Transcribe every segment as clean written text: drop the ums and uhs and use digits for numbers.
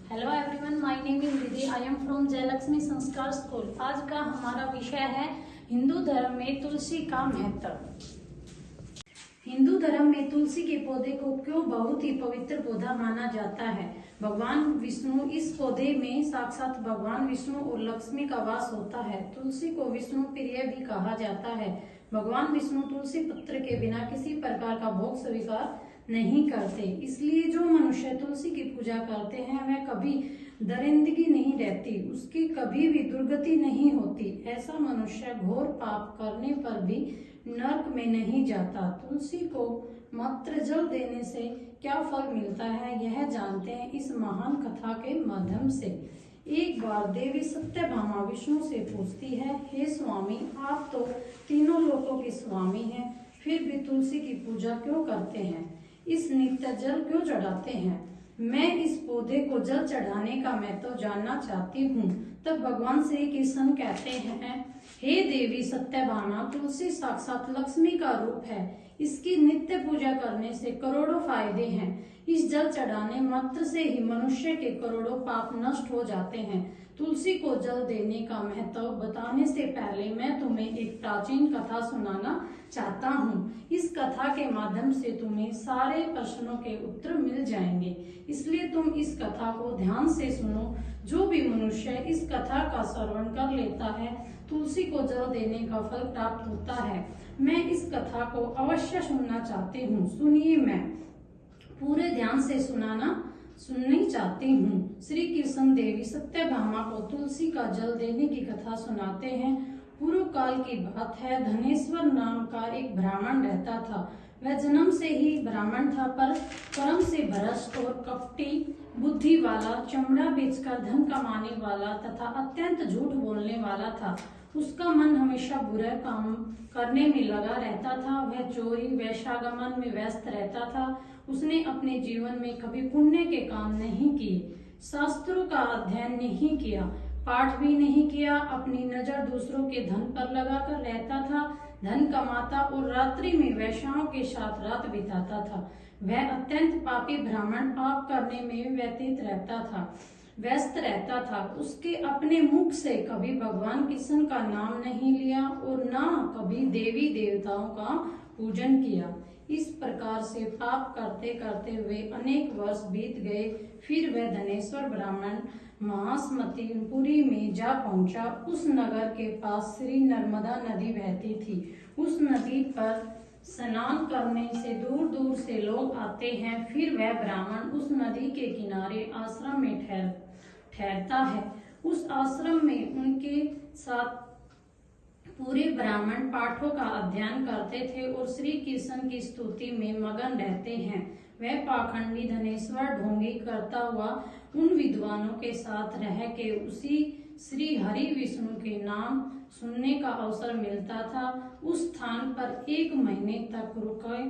Hello everyone, my name is Riddhi. I am from Jayalakshmi संस्कार school. आज का हमारा विषय है हिंदू धर्म में तुलसी का महत्व। हिंदू धर्म में तुलसी के पौधे को क्यों बहुत ही पवित्र पौधा माना जाता है? भगवान विष्णु, इस पौधे में साक्षात भगवान विष्णु और लक्ष्मी का वास होता है। तुलसी को विष्णु प्रिय भी कहा जाता है। भगवान विष्णु तुलसी पत्र के बिना किसी प्रकार का भोग स्वीकार नहीं करते, इसलिए जो मनुष्य तुलसी की पूजा करते हैं वह कभी दरिंदगी नहीं रहती, उसकी कभी भी दुर्गति नहीं होती। ऐसा मनुष्य घोर पाप करने पर भी नरक में नहीं जाता। तुलसी को मात्र जल देने से क्या फल मिलता है, यह जानते हैं इस महान कथा के माध्यम से। एक बार देवी सत्यभामा विष्णु से पूछती है, हे स्वामी, आप तो तीनों लोकों के स्वामी हैं, फिर भी तुलसी की पूजा क्यों करते हैं? इस नित्य जल क्यों चढ़ाते हैं? मैं इस पौधे को जल चढ़ाने का महत्व जानना चाहती हूँ। तब भगवान श्री कृष्ण कहते हैं, हे देवी सत्यभामा, तुलसी साक्षात लक्ष्मी का रूप है। इसकी नित्य पूजा करने से करोड़ों फायदे हैं। इस जल चढ़ाने मात्र से ही मनुष्य के करोड़ों पाप नष्ट हो जाते हैं। तुलसी को जल देने का महत्व बताने से पहले मैं तुम्हें एक प्राचीन कथा सुनाना चाहता हूँ। इस कथा के माध्यम से तुम्हें सारे प्रश्नों के उत्तर मिल जाएंगे, इसलिए तुम इस कथा को ध्यान से सुनो। जो भी मनुष्य इस कथा का श्रवण कर लेता है, तुलसी को जल देने का फल प्राप्त होता है। मैं इस कथा को अवश्य सुनना चाहती हूँ। सुनिए, मैं पूरे ध्यान से सुननी चाहती हूँ। श्री कृष्ण देवी सत्यभामा को तुलसी का जल देने की कथा सुनाते हैं। पूर्व काल की बात है। धनेश्वर नाम का एक ब्राह्मण रहता था। वह जन्म से ही ब्राह्मण था, पर कर्म से भ्रष्ट और कपटी बुद्धि वाला, चमड़ा बेचकर धन कमाने वाला तथा अत्यंत झूठ बोलने वाला था। उसका मन हमेशा बुरे काम करने में लगा रहता था। वह चोरी वैश्यागमन में व्यस्त रहता था। उसने अपने जीवन में कभी पुण्य के काम नहीं किए, शास्त्रों का अध्ययन नहीं किया, पाठ भी नहीं किया। अपनी नजर दूसरों के धन पर लगाकर रहता था, धन कमाता और रात्रि में वैश्याओं के साथ रात बिताता था। वह अत्यंत पापी ब्राह्मण पाप करने में व्यस्त रहता था। उसके अपने मुख से कभी भगवान कृष्ण का नाम नहीं लिया और ना कभी देवी देवताओं का पूजन किया। इस प्रकार से पाप करते करते हुए अनेक वर्ष बीत गए। फिर वह धनेश्वर ब्राह्मण महासमतीपुरी में जा पहुंचा। उस नगर के पास श्री नर्मदा नदी बहती थी। उस नदी पर स्नान करने से दूर दूर से लोग आते हैं। फिर वह ब्राह्मण उस नदी के किनारे आश्रम में ठहरता है। उस आश्रम में उनके साथ पूरे ब्राह्मण पाठों का अध्ययन करते थे और श्री कृष्ण की स्तुति में मगन रहते हैं। वह पाखंडी धनेश्वर ढोंगी करता हुआ उन विद्वानों के साथ रह के उसी श्री हरि विष्णु के नाम सुनने का अवसर मिलता था। उस स्थान पर 1 महीने तक रुके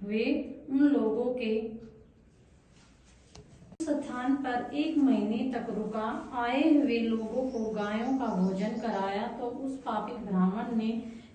हुए उन लोगों के स्थान पर 1 महीने तक रुका आए हुए लोगों को गायों का भोजन कराया। तो उस पापी ब्राह्मण ने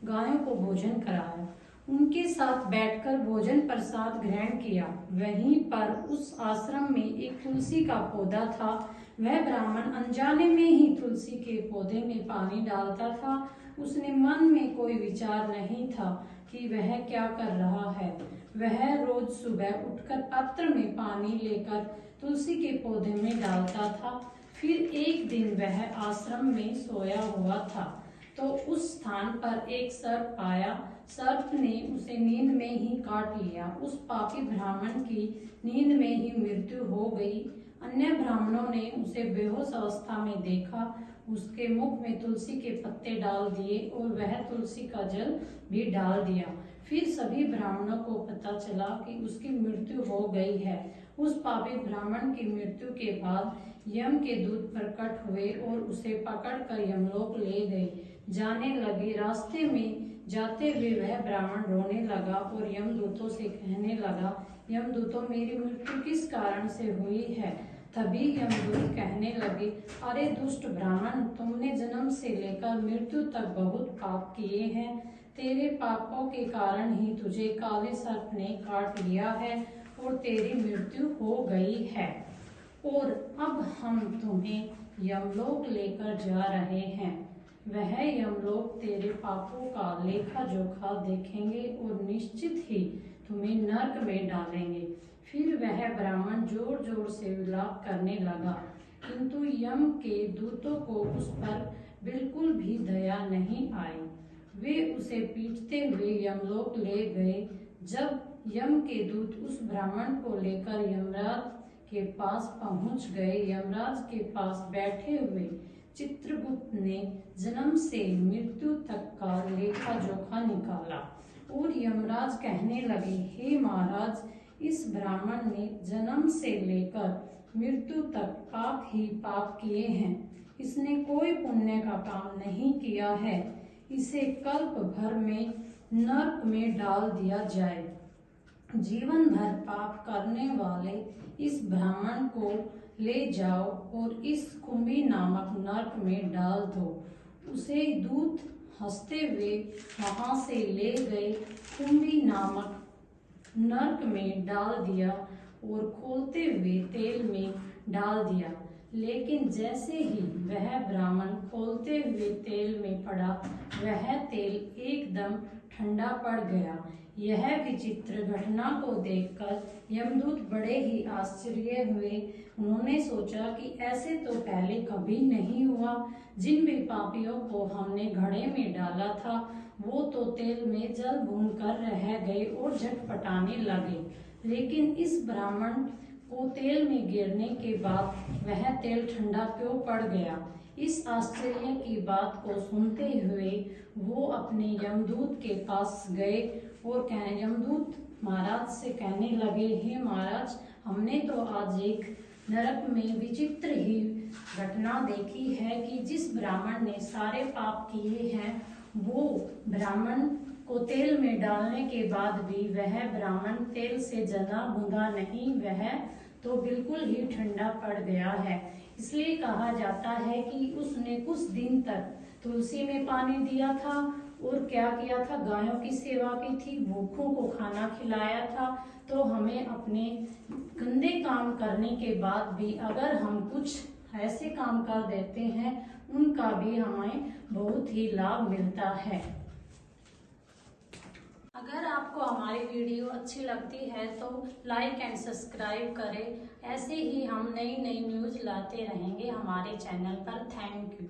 गायों को भोजन कराया, उनके साथ बैठकर भोजन प्रसाद ग्रहण किया। वहीं पर उस आश्रम में एक तुलसी का पौधा था। वह ब्राह्मण अनजाने में ही तुलसी के पौधे में पानी डालता था। उसने मन में कोई विचार नहीं था कि वह क्या कर रहा है। वह रोज सुबह उठकर पात्र में पानी लेकर तुलसी के पौधे में डालता था। फिर एक दिन वह आश्रम में सोया हुआ था तो उस स्थान पर एक सर्प आया। सर्प ने उसे नींद में ही काट लिया। उस पापी ब्राह्मण की नींद में ही मृत्यु हो गई। अन्य ब्राह्मणों ने उसे बेहोश अवस्था में देखा। उसके मुख में तुलसी के पत्ते डाल दिए और वह तुलसी का जल भी डाल दिया। फिर सभी ब्राह्मणों को पता चला कि उसकी मृत्यु हो गई है। उस पापी ब्राह्मण की मृत्यु के बाद यम के दूत प्रकट हुए और उसे पकड़कर यमलोक ले गए। जाने लगे, रास्ते में जाते हुए वह ब्राह्मण रोने लगा और यमदूतों से कहने लगा, यमदूतों, मेरी मृत्यु किस कारण से हुई है? तभी यमदूत कहने लगे, अरे दुष्ट ब्राह्मण, तुमने जन्म से लेकर मृत्यु तक बहुत पाप किए हैं। तेरे पापों के कारण ही तुझे काले सर्प ने काट लिया है और तेरी मृत्यु हो गई है। और अब हम तुम्हें यमलोक लेकर जा रहे हैं। वह यमलोक तेरे पापों का लेखा जोखा देखेंगे और निश्चित ही तुम्हें नरक में डालेंगे। फिर वह ब्राह्मण जोर जोर से विलाप करने लगा, किंतु यम के दूतों को उस पर बिल्कुल भी दया नहीं आई। वे उसे पीटते हुए यमलोक ले गए। जब यम के दूत उस ब्राह्मण को लेकर यमराज के पास पहुंच गए, यमराज के पास बैठे हुए चित्रगुप्त ने जन्म से मृत्यु तक का लेखा जोखा निकाला और यमराज कहने लगे, हे महाराज, इस ब्राह्मण ने जन्म से लेकर मृत्यु तक पाप ही पाप किए हैं। इसने कोई पुण्य का काम नहीं किया है। इसे कल्प भर में नरक में डाल दिया जाए। जीवन भर पाप करने वाले इस ब्राह्मण को ले जाओ और इस कुंभी नामक नरक में डाल दो। उसे दूत हंसते हुए वहां से ले गए, कुंभी नामक नरक में डाल दिया और खोलते हुए तेल में डाल दिया। लेकिन जैसे ही वह ब्राह्मण खोलते हुए तेल में पड़ा, वह तेल एकदम ठंडा पड़ गया। यह विचित्र घटना को देखकर यमदूत बड़े ही आश्चर्य हुए। उन्होंने सोचा कि ऐसे तो पहले कभी नहीं हुआ। जिन भी पापियों को हमने घड़े में डाला था, वो तो तेल में जल भून कर रह गए और झटपटाने लगे, लेकिन इस ब्राह्मण को तेल में गिरने के बाद वह तेल ठंडा क्यों पड़ गया। इस आश्चर्य की बात को सुनते हुए वो अपने यमदूत के पास गए और यमदूत महाराज से कहने लगे, हे महाराज, हमने तो आज एक नरक में विचित्र ही घटना देखी है कि जिस ब्राह्मण ने सारे पाप किए हैं, वो ब्राह्मण को तेल में डालने के बाद भी वह ब्राह्मण तेल से जला भुना नहीं, वह तो बिल्कुल ही ठंडा पड़ गया है। इसलिए कहा जाता है कि उसने कुछ दिन तक तुलसी में पानी दिया था और क्या किया था, गायों की सेवा की थी, भूखों को खाना खिलाया था। तो हमें अपने गंदे काम करने के बाद भी अगर हम कुछ ऐसे काम कर देते हैं, उनका भी हमें बहुत ही लाभ मिलता है। अगर आपको हमारी वीडियो अच्छी लगती है तो लाइक एंड सब्सक्राइब करें। ऐसे ही हम नई नई न्यूज़ लाते रहेंगे हमारे चैनल पर। Thank you.